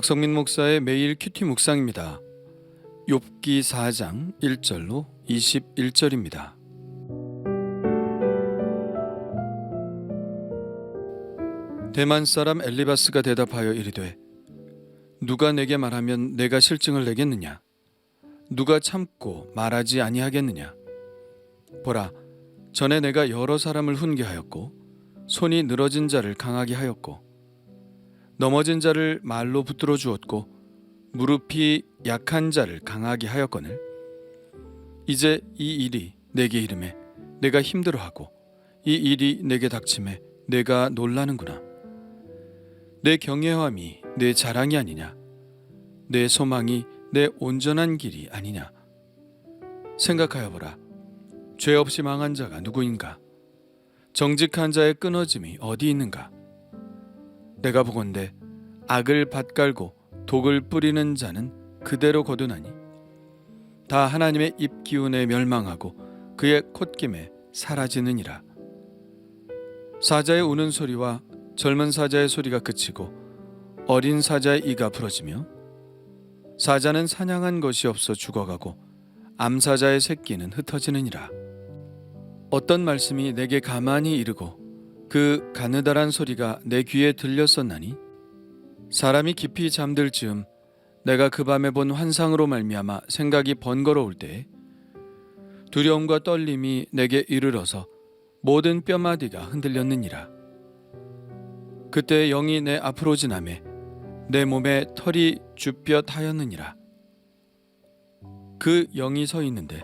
곽성민 목사의 매일 큐티 묵상입니다. 욥기 4장 1절로 21절입니다. 대만 사람 엘리바스가 대답하여 이르되 누가 내게 말하면 내가 실증을 내겠느냐? 누가 참고 말하지 아니하겠느냐? 보라, 전에 내가 여러 사람을 훈계하였고 손이 늘어진 자를 강하게 하였고 넘어진 자를 말로 붙들어 주었고 무릎이 약한 자를 강하게 하였거늘 이제 이 일이 내게 이름에 내가 힘들어하고 이 일이 내게 닥침에 내가 놀라는구나. 내 경외함이 내 자랑이 아니냐? 내 소망이 내 온전한 길이 아니냐? 생각하여 보라. 죄 없이 망한 자가 누구인가? 정직한 자의 끊어짐이 어디 있는가? 내가 보건대 악을 밭갈고 독을 뿌리는 자는 그대로 거두나니 다 하나님의 입 기운에 멸망하고 그의 콧김에 사라지느니라. 사자의 우는 소리와 젊은 사자의 소리가 그치고 어린 사자의 이가 부러지며 사자는 사냥한 것이 없어 죽어가고 암사자의 새끼는 흩어지느니라. 어떤 말씀이 내게 가만히 이르고 그 가느다란 소리가 내 귀에 들렸었나니 사람이 깊이 잠들 즈음 내가 그 밤에 본 환상으로 말미암아 생각이 번거로울 때에 두려움과 떨림이 내게 이르러서 모든 뼈마디가 흔들렸느니라. 그때 영이 내 앞으로 지나매 내 몸에 털이 쭈뼛하였느니라. 그 영이 서 있는데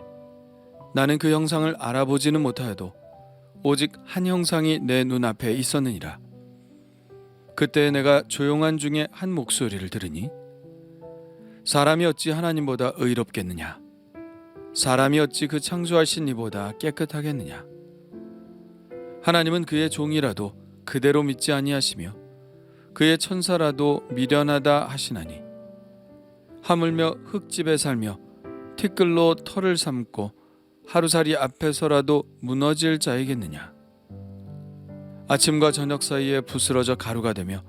나는 그 형상을 알아보지는 못하여도 오직 한 형상이 내 눈앞에 있었느니라. 그때 내가 조용한 중에 한 목소리를 들으니 사람이 어찌 하나님보다 의롭겠느냐? 사람이 어찌 그 창조하신 이보다 깨끗하겠느냐? 하나님은 그의 종이라도 그대로 믿지 아니하시며 그의 천사라도 미련하다 하시나니 하물며 흙집에 살며 티끌로 털을 삼고 하루살이 앞에서라도 무너질 자이겠느냐? 아침과 저녁 사이에 부스러져 가루가 되며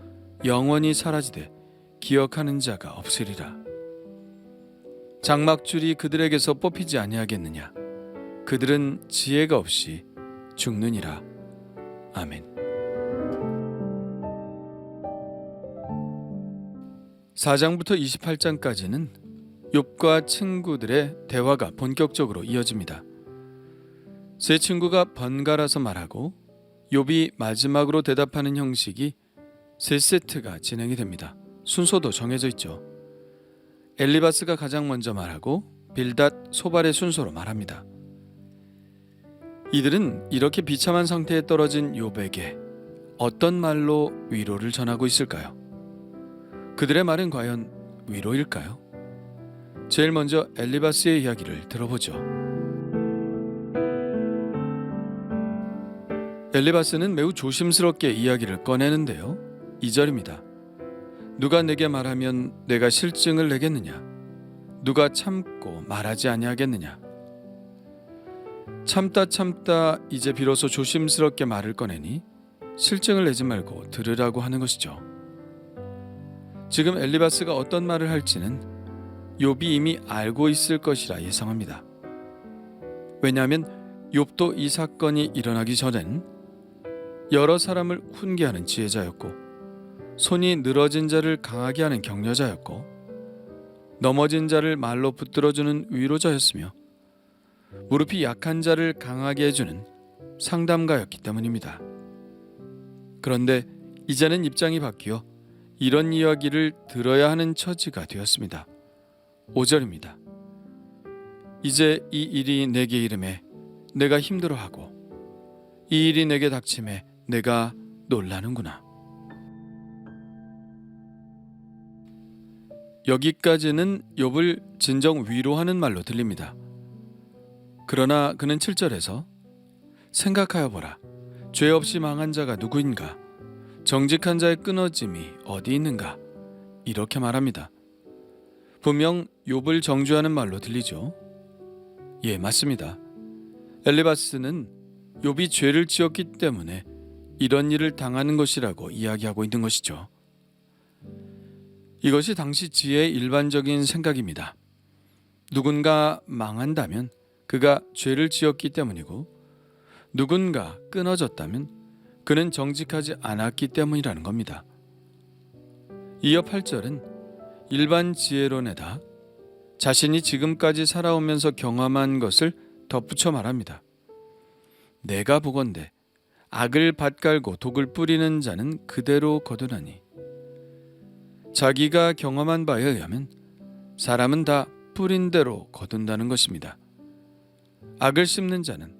영원히 사라지되 기억하는 자가 없으리라. 장막줄이 그들에게서 뽑히지 아니하겠느냐? 그들은 지혜가 없이 죽느니라. 아멘. 4장부터 28장까지는 욥과 친구들의 대화가 본격적으로 이어집니다. 세 친구가 번갈아서 말하고 욥이 마지막으로 대답하는 형식이 세 세트가 진행이 됩니다. 순서도 정해져 있죠. 엘리바스가 가장 먼저 말하고 빌닷, 소발의 순서로 말합니다. 이들은 이렇게 비참한 상태에 떨어진 욥에게 어떤 말로 위로를 전하고 있을까요? 그들의 말은 과연 위로일까요? 제일 먼저 엘리바스의 이야기를 들어보죠. 엘리바스는 매우 조심스럽게 이야기를 꺼내는데요. 2절입니다. 누가 내게 말하면 내가 실증을 내겠느냐? 누가 참고 말하지 아니하겠느냐? 참다 이제 비로소 조심스럽게 말을 꺼내니 실증을 내지 말고 들으라고 하는 것이죠. 지금 엘리바스가 어떤 말을 할지는 욥이 이미 알고 있을 것이라 예상합니다. 왜냐하면 욥도 이 사건이 일어나기 전엔 여러 사람을 훈계하는 지혜자였고 손이 늘어진 자를 강하게 하는 격려자였고 넘어진 자를 말로 붙들어주는 위로자였으며 무릎이 약한 자를 강하게 해주는 상담가였기 때문입니다. 그런데 이제는 입장이 바뀌어 이런 이야기를 들어야 하는 처지가 되었습니다. 5절입니다. 이제 이 일이 내게 이름에 내가 힘들어하고 이 일이 내게 닥침에 내가 놀라는구나. 여기까지는 욥을 진정 위로하는 말로 들립니다. 그러나 그는 7절에서 생각하여 보라. 죄 없이 망한 자가 누구인가? 정직한 자의 끊어짐이 어디 있는가? 이렇게 말합니다. 분명 욥을 정죄하는 말로 들리죠. 예, 맞습니다. 엘리바스는 욥이 죄를 지었기 때문에 이런 일을 당하는 것이라고 이야기하고 있는 것이죠. 이것이 당시 지혜의 일반적인 생각입니다. 누군가 망한다면 그가 죄를 지었기 때문이고, 누군가 끊어졌다면 그는 정직하지 않았기 때문이라는 겁니다. 이어 8절은 일반 지혜론에다 자신이 지금까지 살아오면서 경험한 것을 덧붙여 말합니다. 내가 보건대 악을 밭갈고 독을 뿌리는 자는 그대로 거두나니. 자기가 경험한 바에 의하면 사람은 다 뿌린 대로 거둔다는 것입니다. 악을 심는 자는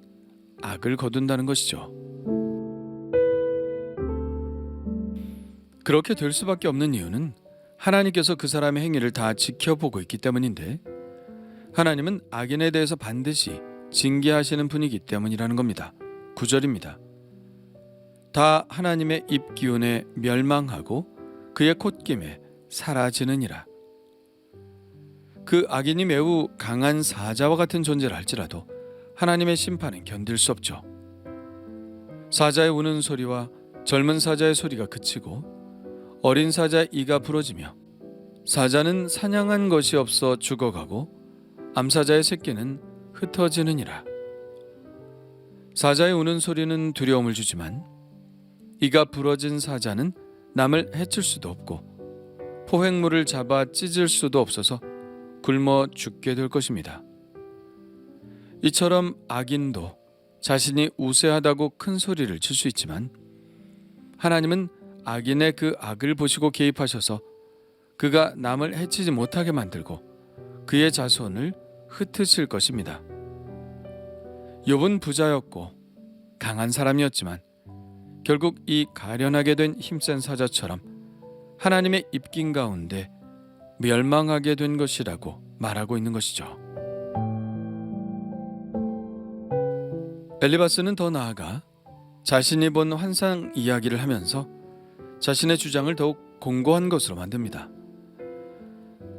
악을 거둔다는 것이죠. 그렇게 될 수밖에 없는 이유는 하나님께서 그 사람의 행위를 다 지켜보고 있기 때문인데, 하나님은 악인에 대해서 반드시 징계하시는 분이기 때문이라는 겁니다. 9절입니다. 다 하나님의 입기운에 멸망하고 그의 콧김에 사라지느니라. 그 악인이 매우 강한 사자와 같은 존재를 할지라도 하나님의 심판은 견딜 수 없죠. 사자의 우는 소리와 젊은 사자의 소리가 그치고 어린 사자의 이가 부러지며, 사자는 사냥한 것이 없어 죽어가고 암사자의 새끼는 흩어지느니라. 사자의 우는 소리는 두려움을 주지만 이가 부러진 사자는 남을 해칠 수도 없고 포획물을 잡아 찢을 수도 없어서 굶어 죽게 될 것입니다. 이처럼 악인도 자신이 우세하다고 큰 소리를 칠 수 있지만, 하나님은 악인의 그 악을 보시고 개입하셔서 그가 남을 해치지 못하게 만들고 그의 자손을 흩으실 것입니다. 욥은 부자였고 강한 사람이었지만 결국 이 가련하게 된 힘센 사자처럼 하나님의 입긴 가운데 멸망하게 된 것이라고 말하고 있는 것이죠. 엘리바스는 더 나아가 자신이 본 환상 이야기를 하면서 자신의 주장을 더욱 공고한 것으로 만듭니다.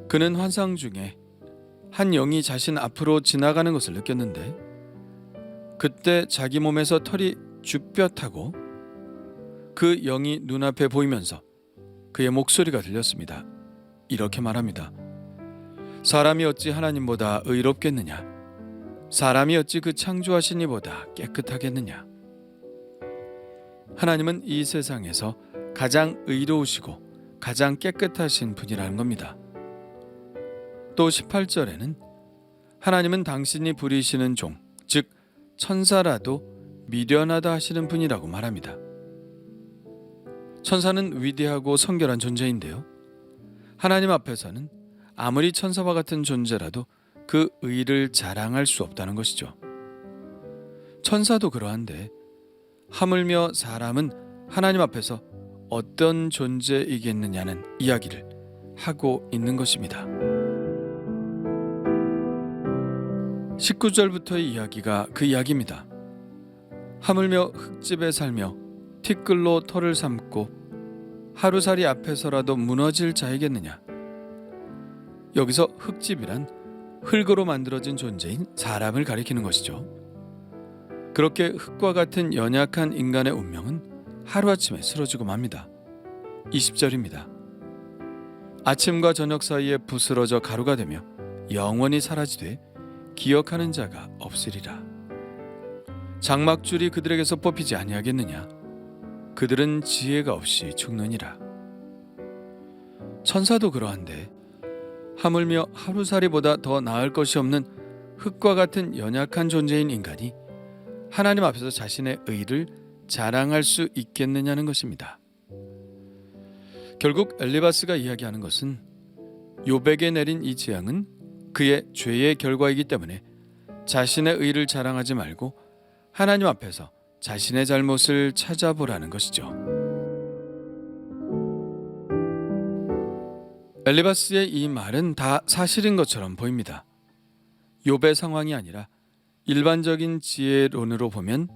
그는 환상 중에 한 영이 자신 앞으로 지나가는 것을 느꼈는데, 그때 자기 몸에서 털이 쭈뼛하고 그 영이 눈앞에 보이면서 그의 목소리가 들렸습니다. 이렇게 말합니다. 사람이 어찌 하나님보다 의롭겠느냐? 사람이 어찌 그 창조하신 이보다 깨끗하겠느냐? 하나님은 이 세상에서 가장 의로우시고 가장 깨끗하신 분이라는 겁니다. 또 18절에는 하나님은 당신이 부리시는 종, 즉 천사라도 미련하다 하시는 분이라고 말합니다. 천사는 위대하고 성결한 존재인데요, 하나님 앞에서는 아무리 천사와 같은 존재라도 그 의를 자랑할 수 없다는 것이죠. 천사도 그러한데 하물며 사람은 하나님 앞에서 어떤 존재이겠느냐는 이야기를 하고 있는 것입니다. 19절부터의 이야기가 그 이야기입니다. 하물며 흙집에 살며 티끌로 털을 삼고 하루살이 앞에서라도 무너질 자이겠느냐. 여기서 흙집이란 흙으로 만들어진 존재인 사람을 가리키는 것이죠. 그렇게 흙과 같은 연약한 인간의 운명은 하루아침에 쓰러지고 맙니다. 20절입니다. 아침과 저녁 사이에 부스러져 가루가 되며 영원히 사라지되 기억하는 자가 없으리라. 장막줄이 그들에게서 뽑히지 아니하겠느냐. 그들은 지혜가 없이 죽느니라. 천사도 그러한데 하물며 하루살이보다 더 나을 것이 없는 흙과 같은 연약한 존재인 인간이 하나님 앞에서 자신의 의를 자랑할 수 있겠느냐는 것입니다. 결국 엘리바스가 이야기하는 것은 욥에게 내린 이 재앙은 그의 죄의 결과이기 때문에 자신의 의를 자랑하지 말고 하나님 앞에서 자신의 잘못을 찾아보라는 것이죠. 엘리바스의 이 말은 다 사실인 것처럼 보입니다. 욥의 상황이 아니라 일반적인 지혜론으로 보면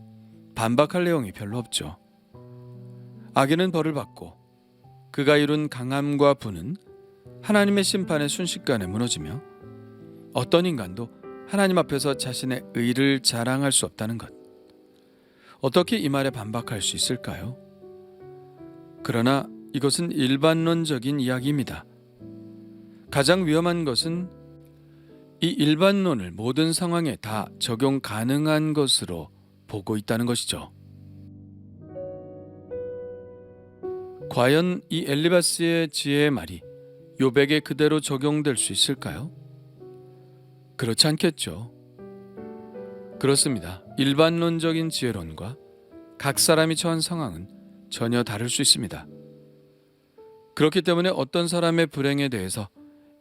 반박할 내용이 별로 없죠. 악인은 벌을 받고 그가 이룬 강함과 부는 하나님의 심판에 순식간에 무너지며 어떤 인간도 하나님 앞에서 자신의 의를 자랑할 수 없다는 것. 어떻게 이 말에 반박할 수 있을까요? 그러나 이것은 일반론적인 이야기입니다. 가장 위험한 것은 이 일반론을 모든 상황에 다 적용 가능한 것으로 보고 있다는 것이죠. 과연 이 엘리바스의 지혜의 말이 욥에게 그대로 적용될 수 있을까요? 그렇지 않겠죠. 그렇습니다. 일반론적인 지혜론과 각 사람이 처한 상황은 전혀 다를 수 있습니다. 그렇기 때문에 어떤 사람의 불행에 대해서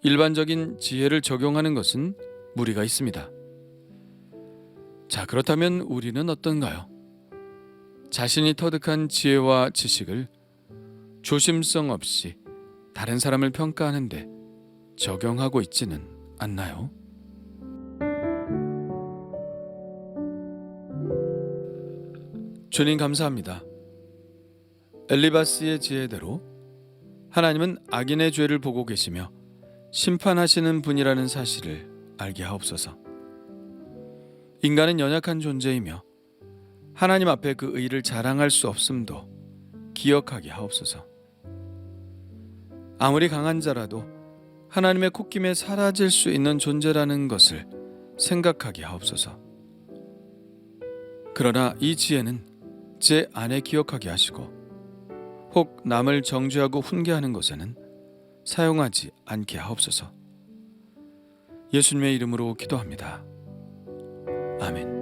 일반적인 지혜를 적용하는 것은 무리가 있습니다. 자, 그렇다면 우리는 어떤가요? 자신이 터득한 지혜와 지식을 조심성 없이 다른 사람을 평가하는데 적용하고 있지는 않나요? 주님 감사합니다. 엘리바스의 지혜대로 하나님은 악인의 죄를 보고 계시며 심판하시는 분이라는 사실을 알게 하옵소서. 인간은 연약한 존재이며 하나님 앞에 그 의를 자랑할 수 없음도 기억하게 하옵소서. 아무리 강한 자라도 하나님의 콧김에 사라질 수 있는 존재라는 것을 생각하게 하옵소서. 그러나 이 지혜는 제 안에 기억하게 하시고 혹 남을 정죄하고 훈계하는 것에는 사용하지 않게 하옵소서. 예수님의 이름으로 기도합니다. 아멘.